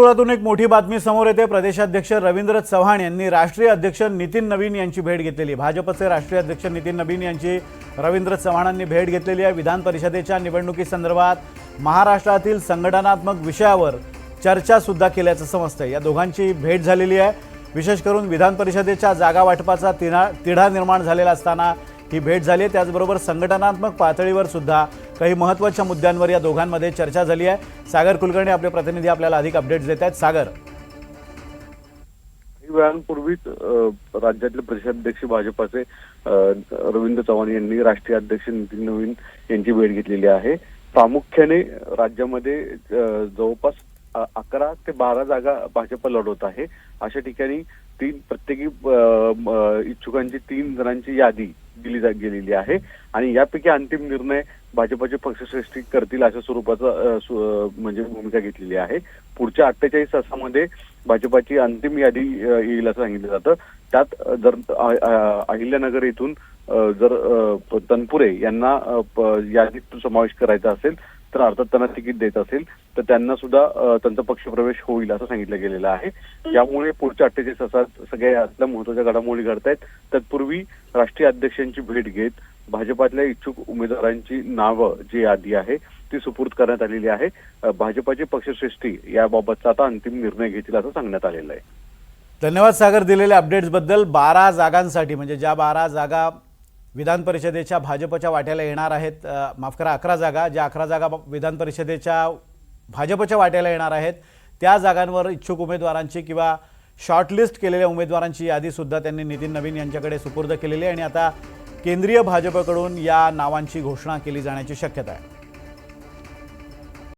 नागपुरातून एक मोठी बातमी समोर येते। प्रदेशाध्यक्ष रवींद्र चव्हाण यांनी राष्ट्रीय अध्यक्ष नितीन नवीन यांची भेट घेतलेली। भाजपचे राष्ट्रीय अध्यक्ष नितीन नवीन यांची रवींद्र चव्हाणांनी भेट घेतलेली आहे। विधान परिषदेच्या निवडणुकीसंदर्भात महाराष्ट्रातील संघटनात्मक विषयावर चर्चा सुद्धा केल्याचं समजतंय। या दोघांची भेट झालेली आहे। विशेष करून विधान परिषदेच्या जागा वाटपाचा तिढा निर्माण झालेला असताना ही भेट झाली आहे। त्याचबरोबर संघटनात्मक पातळीवर सुद्धा काही महत्त्वाच्या मुद्द्यांवर या दोघांमध्ये चर्चा झाली आहे। सागर कुलकर्णी आपले प्रतिनिधी आपल्याला अधिक अपडेट्स देत आहेत। सागर, काही वेळांपूर्वीच राज्यातले प्रदेशाध्यक्ष भाजपाचे रवींद्र चव्हाण यांनी राष्ट्रीय अध्यक्ष नितीन नवीन यांची भेट घेतलेली आहे। प्रामुख्याने राज्यामध्ये जवळपास 11 ते 12 जागा भाजप लढवत आहे। अशा ठिकाणी प्रत्येकी इच्छुकांची 3 जणांची यादी दिली गेलेली आहे आणि यापैकी अंतिम निर्णय भाजपचे पक्षश्रेष्ठी करतील अशा स्वरूपाचा म्हणजे भूमिका घेतलेली आहे। पुढच्या 48 तासामध्ये भाजपाची अंतिम यादी येईल असं सांगितलं जातं। त्यात जर अहिल्यानगर येथून जर तनपुरे यांना यादीत समावेश करायचा असेल तर अर्थात त्यांना तिकीट देत असेल तर त्यांना सुद्धा त्यांचा पक्षप्रवेश होईल असं सांगितलं गेलेलं आहे। यामुळे पुढच्या 48 तासात सगळ्या यातल्या महत्त्वाच्या घडामोडी घडतायत। तत्पूर्वी राष्ट्रीय अध्यक्षांची भेट घेत भाजपातल्या इच्छुक उमेदवारांची नावं जी यादी आहे ती सुपूर्द करण्यात आलेली आहे। भाजपाचे पक्षश्रेष्ठी याबाबतचा आता अंतिम निर्णय घेतील असं सांगण्यात आलेलं आहे। धन्यवाद सागर, दिलेल्या अपडेट्सबद्दल। 12 जागांसाठी म्हणजे ज्या 12 जागा विधान परिषदेच्या भाजपच्या वाट्याला येणार आहेत, माफ करा 11 जागा, ज्या 11 जागा विधान परिषदेच्या भाजपच्या वाट्याला येणार आहेत त्या जागांवर इच्छुक उमेदवारांची किंवा शॉर्टलिस्ट केलेल्या उमेदवारांची यादी सुद्धा त्यांनी नितीन नवीन यांच्याकडे सुपूर्द केलेली आहे आणि आता केंद्रीय भाजपकडून या नावांची घोषणा केली जाण्याची शक्यता आहे।